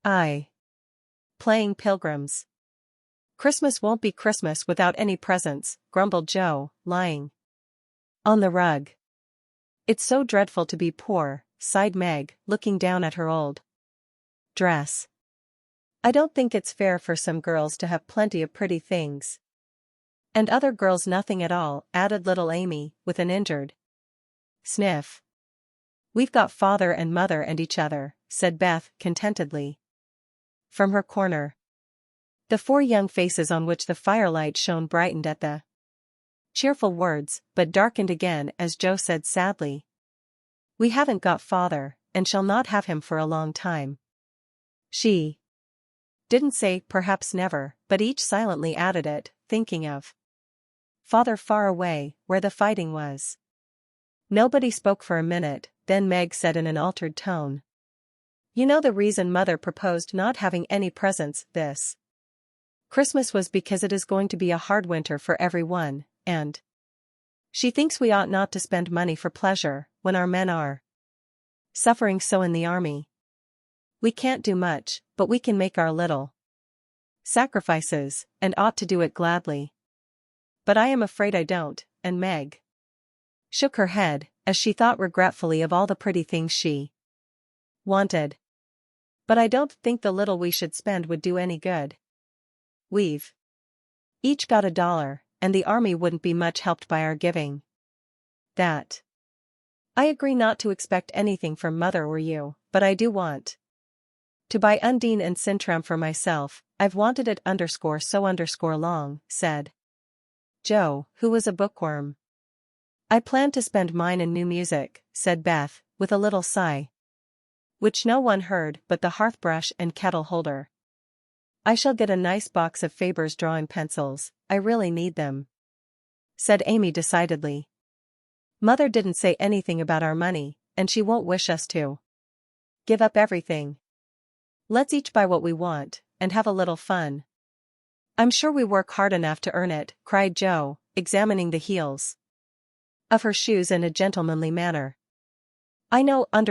I. Playing pilgrims. Christmas won't be Christmas without any presents, grumbled Joe, lying on the rug. It's so dreadful to be poor, sighed Meg, looking down at her old dress. I don't think it's fair for some girls to have plenty of pretty things. And other girls nothing at all, added little Amy, with an injured sniff. We've got father and mother and each other, said Beth, contentedly. From her corner. The four young faces on which the firelight shone brightened at the cheerful words, but darkened again as Joe said sadly. We haven't got father, and shall not have him for a long time. She didn't say perhaps never, but each silently added it, thinking of father far away, where the fighting was. Nobody spoke for a minute, then Meg said in an altered tone. You know the reason Mother proposed not having any presents this Christmas was because it is going to be a hard winter for everyone, and she thinks we ought not to spend money for pleasure, when our men are suffering so in the army. We can't do much, but we can make our little sacrifices, and ought to do it gladly. But I am afraid I don't, and Meg shook her head, as she thought regretfully of all the pretty things she wanted. But I don't think the little we should spend would do any good. We've each got $1, and the army wouldn't be much helped by our giving that. I agree not to expect anything from Mother or you, but I do want to buy Undine and Sintram for myself. I've wanted it so long, said Joe, who was a bookworm. I plan to spend mine in new music, said Beth, with a little sigh, which no one heard but the hearthbrush and kettle holder. I shall get a nice box of Faber's drawing pencils, I really need them, said Amy decidedly. Mother didn't say anything about our money, and she won't wish us to give up everything. Let's each buy what we want, and have a little fun. I'm sure we work hard enough to earn it, cried Joe, examining the heels of her shoes in a gentlemanly manner. I know I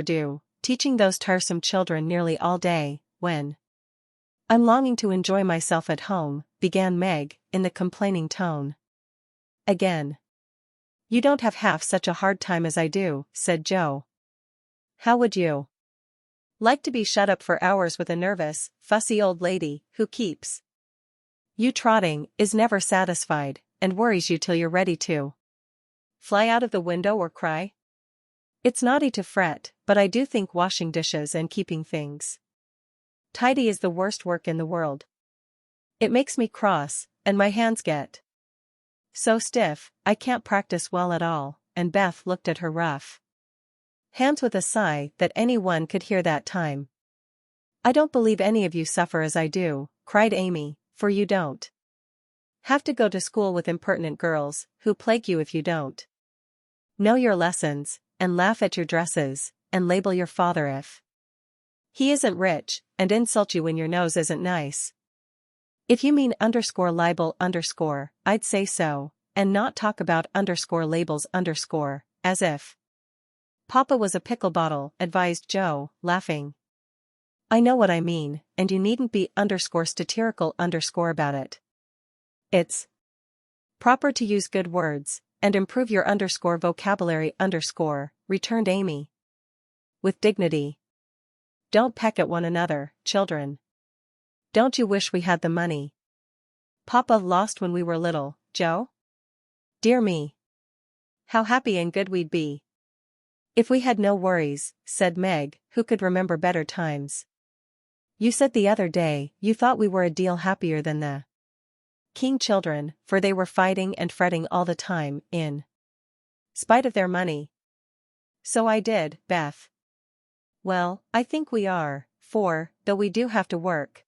do, teaching those tiresome children nearly all day, when I'm longing to enjoy myself at home, began Meg, in the complaining tone. Again. You don't have half such a hard time as I do, said Joe. How would you like to be shut up for hours with a nervous, fussy old lady, who keeps you trotting, is never satisfied, and worries you till you're ready to fly out of the window or cry? It's naughty to fret, but I do think washing dishes and keeping things tidy is the worst work in the world. It makes me cross, and my hands get so stiff, I can't practice well at all, and Beth looked at her rough hands with a sigh that anyone could hear that time. I don't believe any of you suffer as I do, cried Amy, for you don't have to go to school with impertinent girls, who plague you if you don't know your lessons, and laugh at your dresses, and label your father if he isn't rich, and insult you when your nose isn't nice. If you mean _libel _, I'd say so, and not talk about _labels _ as if Papa was a pickle bottle, advised Joe, laughing. I know what I mean, and you needn't be satirical about it. It's proper to use good words, and improve your vocabulary returned Amy with dignity. Don't peck at one another, children. Don't you wish we had the money Papa lost when we were little, Joe? Dear me. How happy and good we'd be if we had no worries, said Meg, who could remember better times. You said the other day you thought we were a deal happier than the King children, for they were fighting and fretting all the time, in spite of their money. So I did, Beth. Well, I think we are, for, though we do have to work,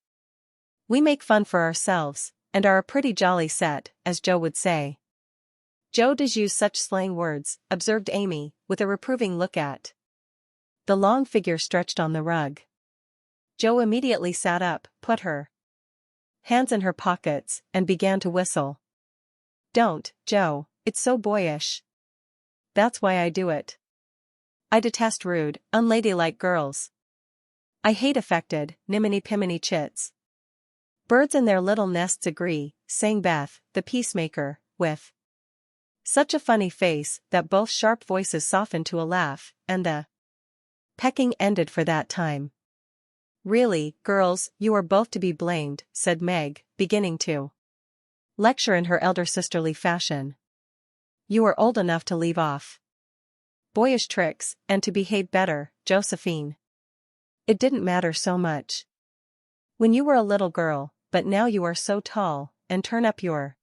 we make fun for ourselves, and are a pretty jolly set, as Joe would say. Joe does use such slang words, observed Amy, with a reproving look at the long figure stretched on the rug. Joe immediately sat up, put her hands in her pockets, and began to whistle. Don't, Joe, it's so boyish. That's why I do it. I detest rude, unladylike girls. I hate affected, niminy-piminy chits. Birds in their little nests agree, sang Beth, the peacemaker, with such a funny face that both sharp voices softened to a laugh, and the pecking ended for that time. Really, girls, you are both to be blamed, said Meg, beginning to lecture in her elder sisterly fashion. You are old enough to leave off boyish tricks, and to behave better, Josephine. It didn't matter so much when you were a little girl, but now you are so tall, and turn up your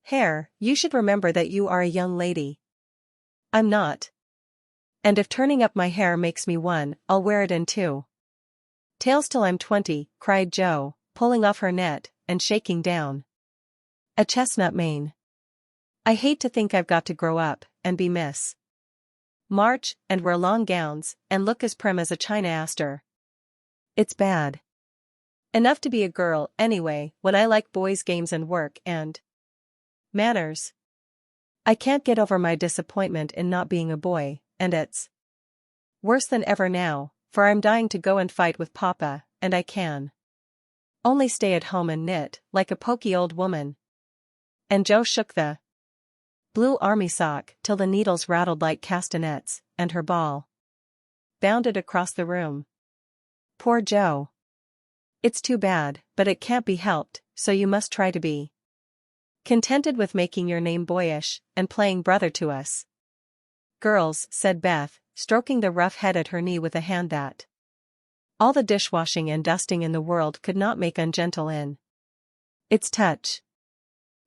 hair, you should remember that you are a young lady. I'm not. And if turning up my hair makes me one, I'll wear it in two tails till I'm 20, cried Jo, pulling off her net, and shaking down a chestnut mane. I hate to think I've got to grow up, and be Miss March, and wear long gowns, and look as prim as a China Aster. It's bad enough to be a girl, anyway, when I like boys' games and work and manners. I can't get over my disappointment in not being a boy, and it's worse than ever now, for I'm dying to go and fight with Papa, and I can only stay at home and knit, like a poky old woman. And Jo shook the blue army sock till the needles rattled like castanets, and her ball bounded across the room. Poor Jo. It's too bad, but it can't be helped, so you must try to be contented with making your name boyish, and playing brother to us. Girls, said Beth, stroking the rough head at her knee with a hand that all the dishwashing and dusting in the world could not make ungentle in its touch.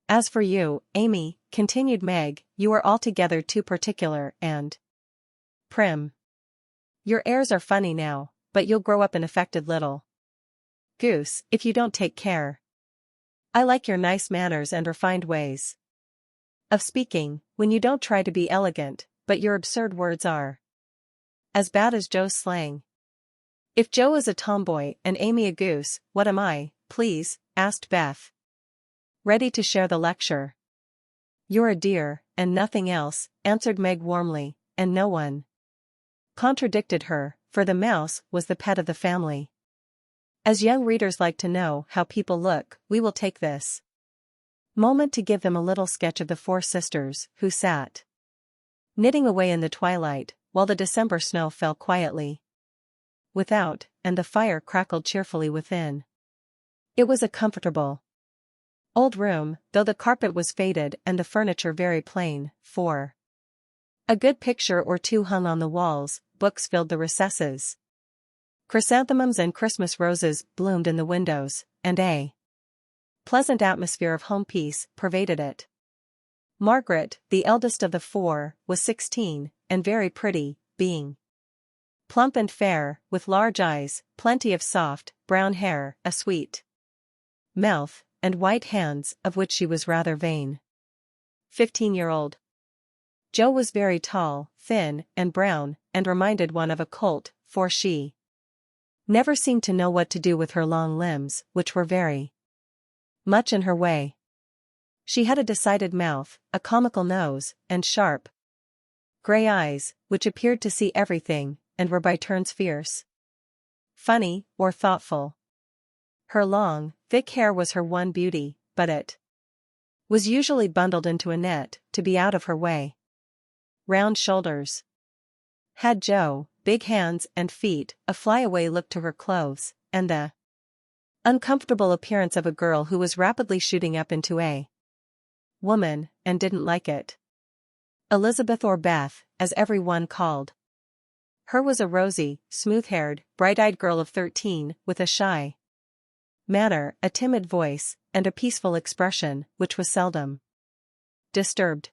As for you, Amy, continued Meg, you are altogether too particular and prim. Your airs are funny now, but you'll grow up an affected little goose, if you don't take care. I like your nice manners and refined ways of speaking, when you don't try to be elegant, but your absurd words are as bad as Jo's slang. If Jo is a tomboy and Amy a goose, what am I, please? Asked Beth, ready to share the lecture. You're a dear, and nothing else, answered Meg warmly, and no one contradicted her, for the mouse was the pet of the family. As young readers like to know how people look, we will take this moment to give them a little sketch of the four sisters, who sat knitting away in the twilight, while the December snow fell quietly without, and the fire crackled cheerfully within. It was a comfortable old room, though the carpet was faded and the furniture very plain, for a good picture or two hung on the walls, books filled the recesses. Chrysanthemums and Christmas roses bloomed in the windows, and a pleasant atmosphere of home peace pervaded it. Margaret, the eldest of the four, was 16, and very pretty, being plump and fair, with large eyes, plenty of soft, brown hair, a sweet mouth, and white hands, of which she was rather vain. 15-year-old Jo was very tall, thin, and brown, and reminded one of a colt, for she never seemed to know what to do with her long limbs, which were very much in her way. She had a decided mouth, a comical nose, and sharp gray eyes, which appeared to see everything, and were by turns fierce, funny, or thoughtful. Her long, thick hair was her one beauty, but it was usually bundled into a net, to be out of her way. Round shoulders had Jo, big hands and feet, a flyaway look to her clothes, and the uncomfortable appearance of a girl who was rapidly shooting up into a woman, and didn't like it. Elizabeth, or Beth, as every one called her, was a rosy, smooth-haired, bright-eyed girl of 13, with a shy manner, a timid voice, and a peaceful expression, which was seldom disturbed.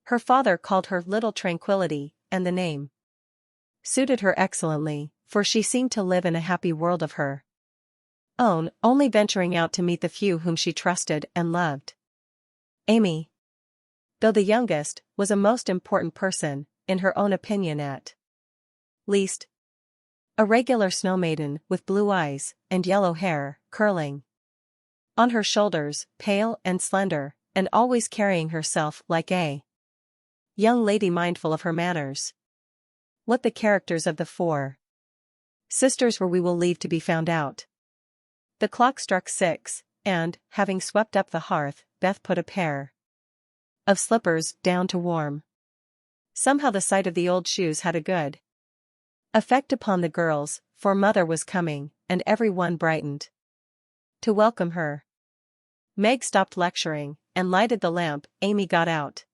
Her father called her Little Tranquility, and the name suited her excellently, for she seemed to live in a happy world of her own, only venturing out to meet the few whom she trusted and loved. Amy, though the youngest, was a most important person, in her own opinion at least. A regular snow maiden, with blue eyes, and yellow hair, curling on her shoulders, pale and slender, and always carrying herself like a young lady mindful of her manners. What the characters of the four Sisters where we will leave to be found out. The clock struck 6, and, having swept up the hearth, Beth put a pair of slippers down to warm. Somehow the sight of the old shoes had a good effect upon the girls, for Mother was coming, and every one brightened to welcome her. Meg stopped lecturing, and lighted the lamp. Amy got out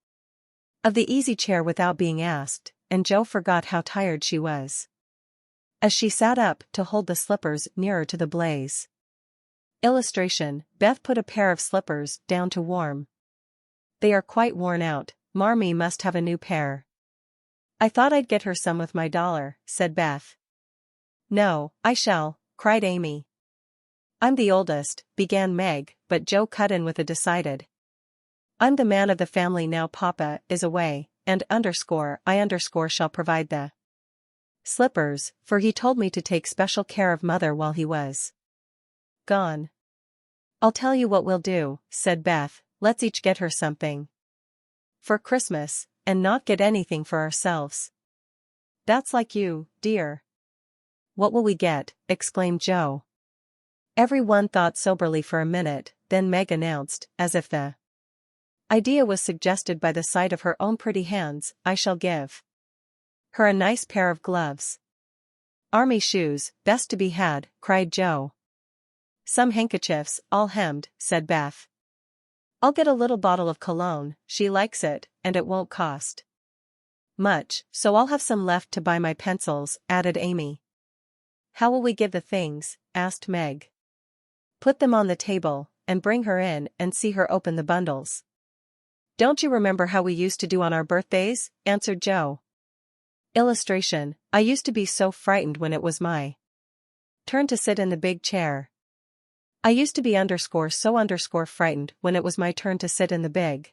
of the easy chair without being asked, and Jo forgot how tired she was as she sat up to hold the slippers nearer to the blaze. Illustration: Beth put a pair of slippers down to warm. They are quite worn out. Marmee must have a new pair. I thought I'd get her some with my dollar, said Beth. No, I shall, cried Amy. I'm the oldest, began Meg, but Jo cut in with a decided. I'm the man of the family now Papa is away, and I shall provide the slippers, for he told me to take special care of Mother while he was gone. I'll tell you what we'll do, said Beth, let's each get her something for Christmas, and not get anything for ourselves. That's like you, dear. What will we get? Exclaimed Jo. Everyone thought soberly for a minute, then Meg announced, as if the idea was suggested by the sight of her own pretty hands, I shall give her a nice pair of gloves. Army shoes, best to be had, cried Jo. Some handkerchiefs, all hemmed, said Beth. I'll get a little bottle of cologne, she likes it, and it won't cost much, so I'll have some left to buy my pencils, added Amy. How will we give the things? Asked Meg. Put them on the table, and bring her in and see her open the bundles. Don't you remember how we used to do on our birthdays? Answered Jo. Illustration: I used to be so frightened when it was my turn to sit in the big chair. I used to be so frightened when it was my turn to sit in the big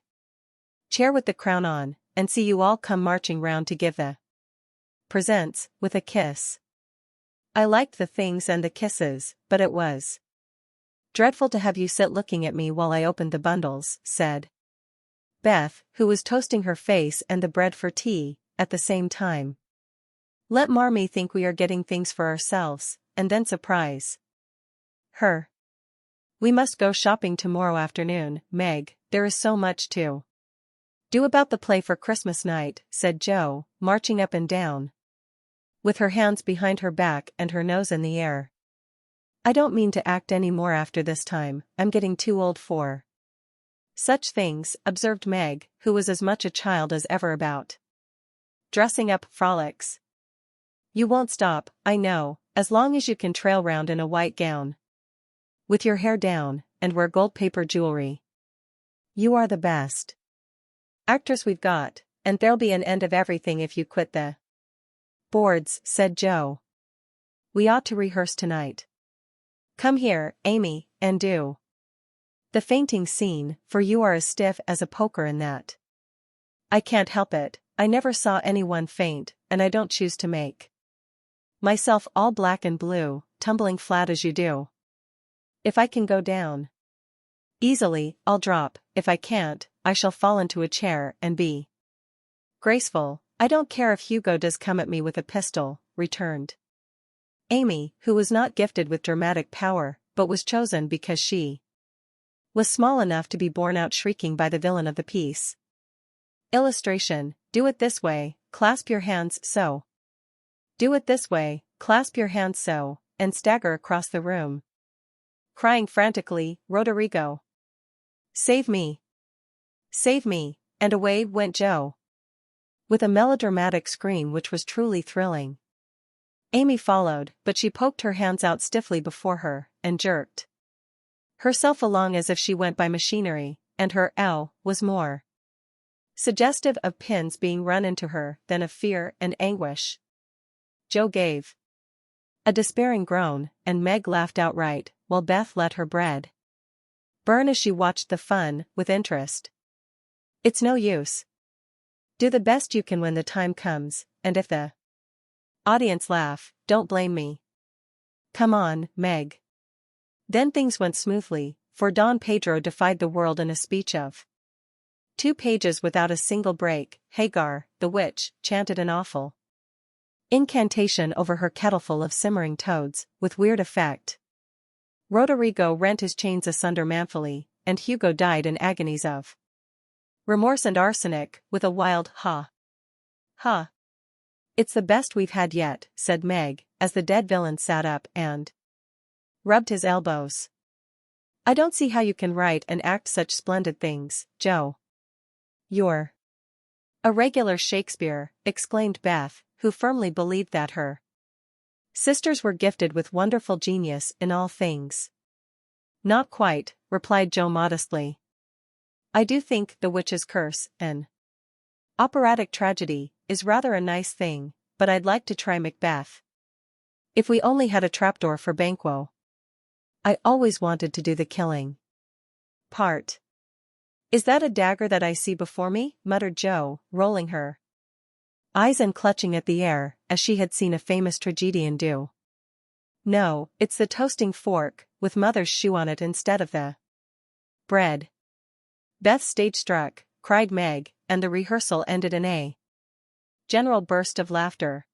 chair with the crown on, and see you all come marching round to give the presents, with a kiss. I liked the things and the kisses, but it was dreadful to have you sit looking at me while I opened the bundles, said Beth, who was toasting her face and the bread for tea, at the same time. Let Marmee think we are getting things for ourselves, and then surprise her. We must go shopping tomorrow afternoon, Meg, there is so much to do about the play for Christmas night, said Jo, marching up and down, with her hands behind her back and her nose in the air. I don't mean to act any more after this time, I'm getting too old for such things, observed Meg, who was as much a child as ever about dressing up frolics. You won't stop, I know, as long as you can trail round in a white gown with your hair down, and wear gold paper jewelry. You are the best actress we've got, and there'll be an end of everything if you quit the boards, said Jo. We ought to rehearse tonight. Come here, Amy, and do the fainting scene, for you are as stiff as a poker in that. I can't help it, I never saw anyone faint, and I don't choose to make myself all black and blue, tumbling flat as you do. If I can go down easily, I'll drop, if I can't, I shall fall into a chair and be graceful. I don't care if Hugo does come at me with a pistol, returned Amy, who was not gifted with dramatic power, but was chosen because she was small enough to be borne out shrieking by the villain of the piece. Illustration: do it this way, clasp your hands so. Do it this way, clasp your hands so, and stagger across the room, crying frantically, Roderigo. Save me! Save me! And away went Jo, with a melodramatic scream which was truly thrilling. Amy followed, but she poked her hands out stiffly before her, and jerked herself along as if she went by machinery, and her ow was more suggestive of pins being run into her than of fear and anguish. Jo gave a despairing groan, and Meg laughed outright, while Beth let her bread burn as she watched the fun with interest. It's no use. Do the best you can when the time comes, and if the audience laugh, don't blame me. Come on, Meg. Then things went smoothly, for Don Pedro defied the world in a speech of 2 pages without a single break. Hagar, the witch, chanted an awful incantation over her kettleful of simmering toads, with weird effect. Roderigo rent his chains asunder manfully, and Hugo died in agonies of remorse and arsenic, with a wild ha. Ha. It's the best we've had yet, said Meg, as the dead villain sat up and rubbed his elbows. I don't see how you can write and act such splendid things, Joe. You're a regular Shakespeare, exclaimed Beth, who firmly believed that her sisters were gifted with wonderful genius in all things. Not quite, replied Joe modestly. I do think The Witch's Curse, an operatic tragedy, is rather a nice thing, but I'd like to try Macbeth. If we only had a trapdoor for Banquo. I always wanted to do the killing part. Is that a dagger that I see before me? Muttered Joe, rolling her eyes and clutching at the air, as she had seen a famous tragedian do. No, it's the toasting fork, with Mother's shoe on it instead of the bread. Beth stage struck, cried Meg, and the rehearsal ended in a general burst of laughter.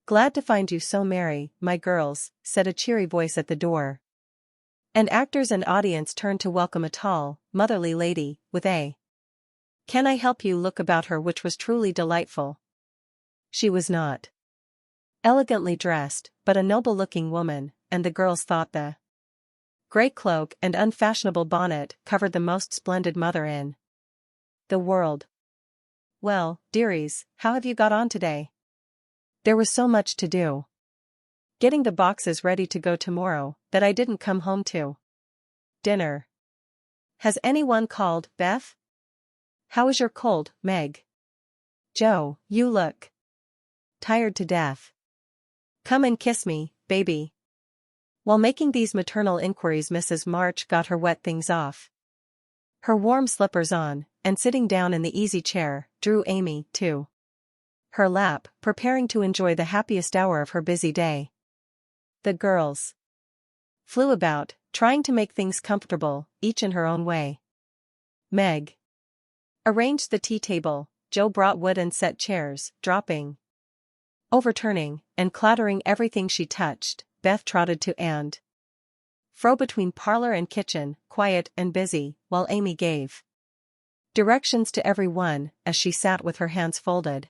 Glad to find you so merry, my girls, said a cheery voice at the door. And actors and audience turned to welcome a tall, motherly lady, with a "Can I help you?" look about her which was truly delightful. She was not elegantly dressed, but a noble-looking woman, and the girls thought the grey cloak and unfashionable bonnet covered the most splendid mother in the world. Well, dearies, how have you got on today? There was so much to do. Getting the boxes ready to go tomorrow, that I didn't come home to dinner. Has anyone called, Beth? How is your cold, Meg? Joe, you look tired to death. Come and kiss me, baby. While making these maternal inquiries, Mrs. March got her wet things off her warm slippers on, and sitting down in the easy chair, drew Amy to her lap, preparing to enjoy the happiest hour of her busy day. The girls flew about, trying to make things comfortable, each in her own way. Meg arranged the tea table, Joe brought wood and set chairs, dropping, overturning, and clattering everything she touched. Beth trotted to and fro between parlor and kitchen, quiet and busy, while Amy gave directions to every one, as she sat with her hands folded.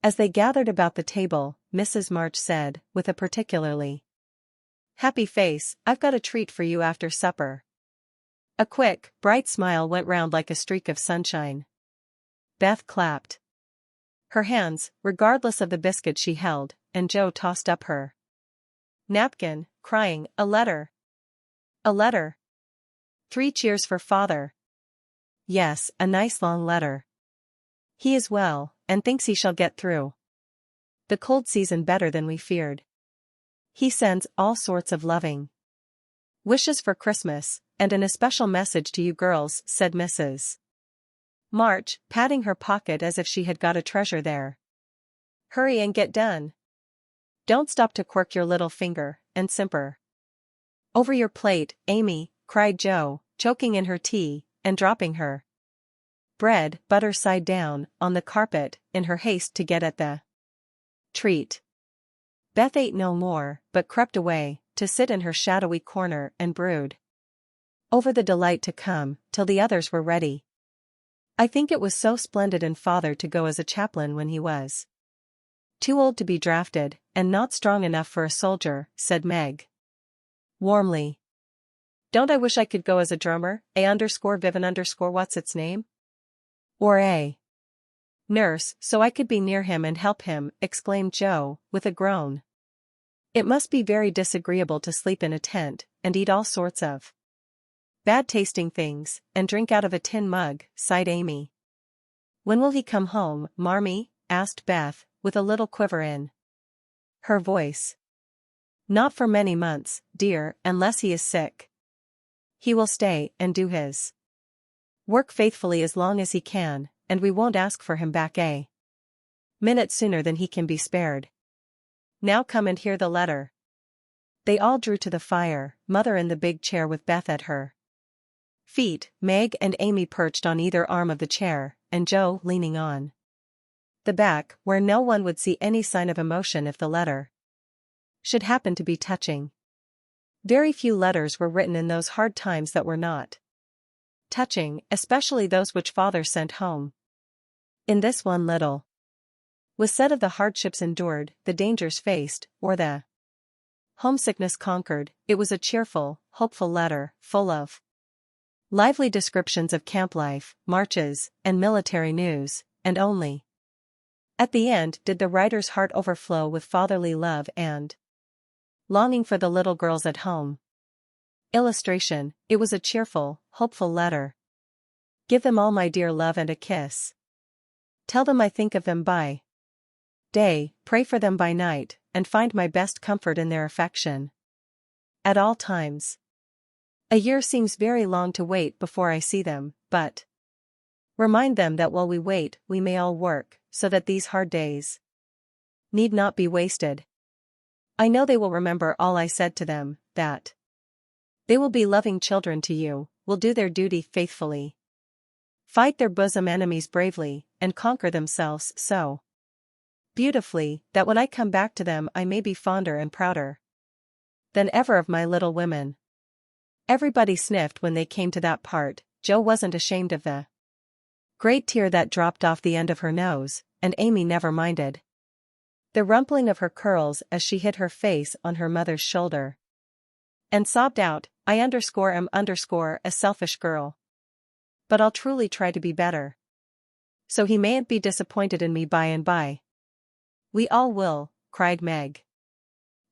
As they gathered about the table, Mrs. March said, with a particularly happy face, I've got a treat for you after supper. A quick, bright smile went round like a streak of sunshine. Beth clapped her hands, regardless of the biscuit she held, and Joe tossed up her napkin, crying, a letter. A letter. 3 cheers for father. Yes, a nice long letter. He is well, and thinks he shall get through the cold season better than we feared. He sends all sorts of loving wishes for Christmas, and an especial message to you girls, said Mrs. March, patting her pocket as if she had got a treasure there. Hurry and get done. Don't stop to quirk your little finger, and simper over your plate, Amy, cried Joe, choking in her tea, and dropping her bread, butter side down, on the carpet, in her haste to get at the treat. Beth ate no more, but crept away, to sit in her shadowy corner and brood over the delight to come, till the others were ready. I think it was so splendid in father to go as a chaplain when he was too old to be drafted, and not strong enough for a soldier, said Meg warmly. Don't I wish I could go as a drummer, _Vivian_ what's its name? Or a nurse, so I could be near him and help him, exclaimed Joe, with a groan. It must be very disagreeable to sleep in a tent, and eat all sorts of bad-tasting things, and drink out of a tin mug, sighed Amy. When will he come home, Marmee? Asked Beth, with a little quiver in her voice. Not for many months, dear, unless he is sick. He will stay and do his work faithfully as long as he can, and we won't ask for him back a minute sooner than he can be spared. Now come and hear the letter. They all drew to the fire, Mother in the big chair with Beth at her feet, Meg and Amy perched on either arm of the chair, and Joe leaning on The back, where no one would see any sign of emotion if the letter should happen to be touching. Very few letters were written in those hard times that were not touching, especially those which father sent home. In this one little was said of the hardships endured, the dangers faced, or the homesickness conquered. It was a cheerful, hopeful letter, full of lively descriptions of camp life, marches, and military news, and only at the end did the writer's heart overflow with fatherly love and longing for the little girls at home. Illustration: it was a cheerful, hopeful letter. Give them all my dear love and a kiss. Tell them I think of them by day, pray for them by night, and find my best comfort in their affection at all times. A year seems very long to wait before I see them, but remind them that while we wait, we may all work, so that these hard days need not be wasted. I know they will remember all I said to them, that they will be loving children to you, will do their duty faithfully, fight their bosom enemies bravely, and conquer themselves so beautifully, that when I come back to them I may be fonder and prouder than ever of my little women. Everybody sniffed when they came to that part. Jo wasn't ashamed of the great tear that dropped off the end of her nose, and Amy never minded the rumpling of her curls as she hid her face on her mother's shoulder and sobbed out, I am a selfish girl. But I'll truly try to be better, so he mayn't be disappointed in me by and by. We all will, cried Meg.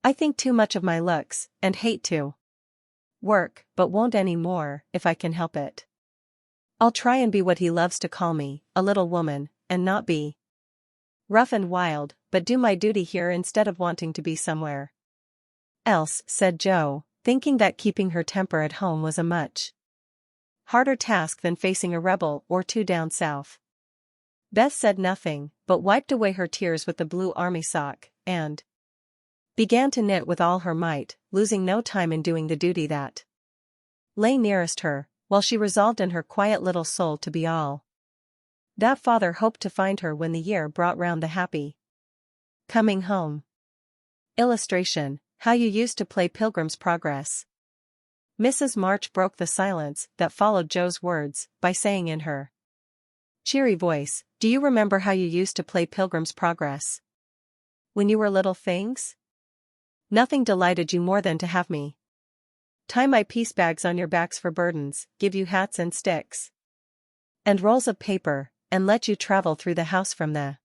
I think too much of my looks, and hate to work, but won't any more, if I can help it. I'll try and be what he loves to call me, a little woman, and not be rough and wild, but do my duty here instead of wanting to be somewhere else, said Jo, thinking that keeping her temper at home was a much harder task than facing a rebel or two down south. Beth said nothing, but wiped away her tears with the blue army sock, and began to knit with all her might, losing no time in doing the duty that lay nearest her, while she resolved in her quiet little soul to be all that father hoped to find her when the year brought round the happy coming home. Illustration: how you used to play Pilgrim's Progress. Mrs. March broke the silence that followed Jo's words by saying in her cheery voice, do you remember how you used to play Pilgrim's Progress when you were little things? Nothing delighted you more than to have me tie my piece bags on your backs for burdens, give you hats and sticks and rolls of paper, and let you travel through the house from the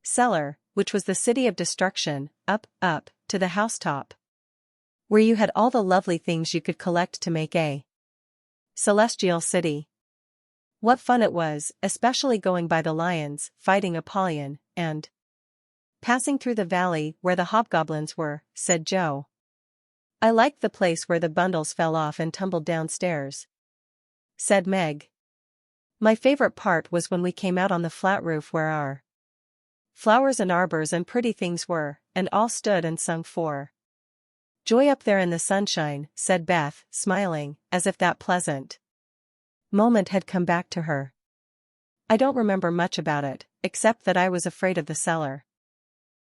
cellar, which was the city of destruction, up, to the housetop, where you had all the lovely things you could collect to make a celestial city. What fun it was, especially going by the lions, fighting Apollyon, and passing through the valley where the hobgoblins were, said Jo. I liked the place where the bundles fell off and tumbled downstairs, said Meg. My favorite part was when we came out on the flat roof where our flowers and arbors and pretty things were, and all stood and sung for joy up there in the sunshine, said Beth, smiling, as if that pleasant moment had come back to her. I don't remember much about it, except that I was afraid of the cellar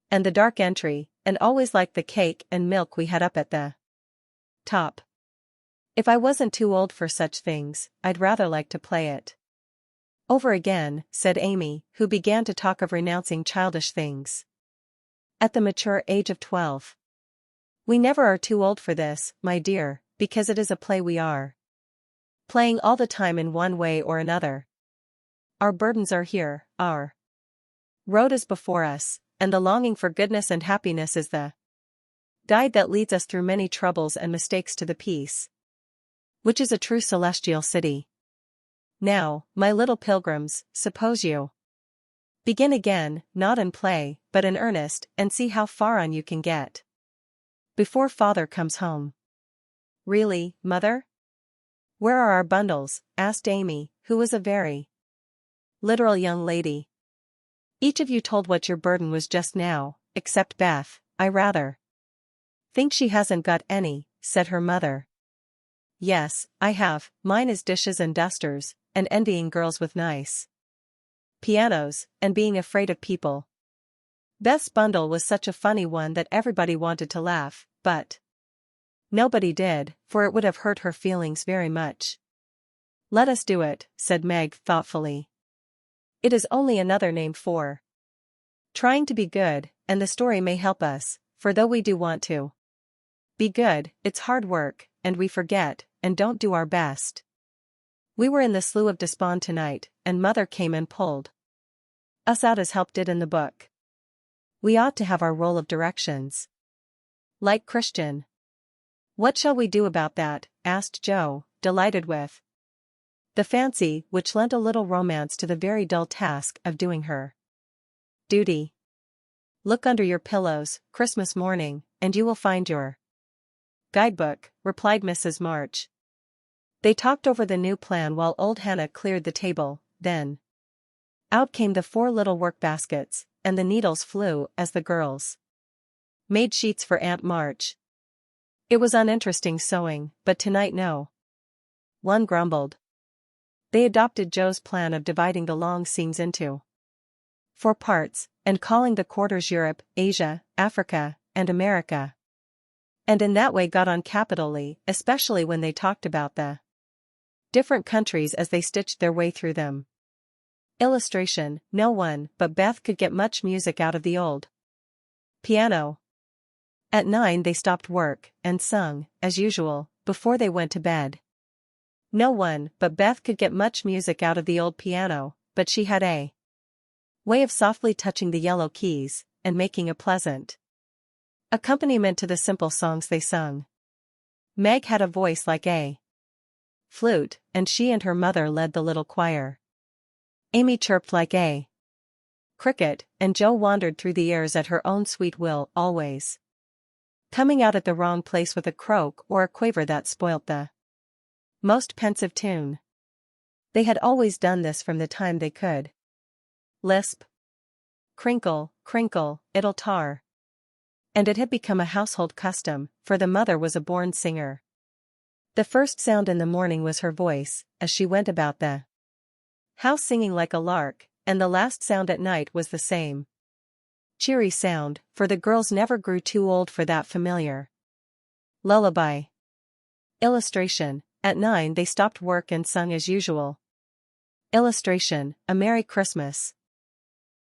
and the dark entry, and always liked the cake and milk we had up at the top. If I wasn't too old for such things, I'd rather like to play it over again, said Amy, who began to talk of renouncing childish things at the mature age of 12. We never are too old for this, my dear, because it is a play we are playing all the time in one way or another. Our burdens are here, our road is before us, and the longing for goodness and happiness is the guide that leads us through many troubles and mistakes to the peace which is a true celestial city. Now, my little pilgrims, suppose you begin again, not in play, but in earnest, and see how far on you can get before father comes home. Really, mother? Where are our bundles? Asked Amy, who was a very literal young lady. Each of you told what your burden was just now, except Beth. I rather think she hasn't got any, said her mother. Yes, I have, mine is dishes and dusters, and envying girls with nice pianos, and being afraid of people. Beth's bundle was such a funny one that everybody wanted to laugh, but nobody did, for it would have hurt her feelings very much. "Let us do it," said Meg thoughtfully. "It is only another name for trying to be good, and the story may help us, for though we do want to be good, it's hard work, and we forget, and don't do our best. We were in the Slough of Despond tonight, and Mother came and pulled us out as help did in the book. We ought to have our roll of directions. Like Christian." "What shall we do about that?" asked Joe, delighted with the fancy which lent a little romance to the very dull task of doing her duty. "Look under your pillows, Christmas morning, and you will find your guidebook," replied Mrs. March. They talked over the new plan while old Hannah cleared the table, then out came the 4 little work baskets, and the needles flew as the girls made sheets for Aunt March. It was uninteresting sewing, but tonight no one grumbled. They adopted Joe's plan of dividing the long seams into 4 parts, and calling the quarters Europe, Asia, Africa, and America. And in that way got on capitally, especially when they talked about the different countries as they stitched their way through them. Illustration: no one but Beth could get much music out of the old piano. At 9 they stopped work, and sung, as usual, before they went to bed. No one but Beth could get much music out of the old piano, but she had a way of softly touching the yellow keys, and making a pleasant accompaniment to the simple songs they sung. Meg had a voice like a flute, and she and her mother led the little choir. Amy chirped like a cricket, and Joe wandered through the airs at her own sweet will, always coming out at the wrong place with a croak or a quaver that spoilt the most pensive tune. They had always done this from the time they could lisp. Crinkle, crinkle, it'll tar. And it had become a household custom, for the mother was a born singer. The first sound in the morning was her voice, as she went about the house singing like a lark, and the last sound at night was the same cheery sound, for the girls never grew too old for that familiar lullaby. Illustration: at 9 they stopped work and sung as usual. Illustration: A Merry Christmas.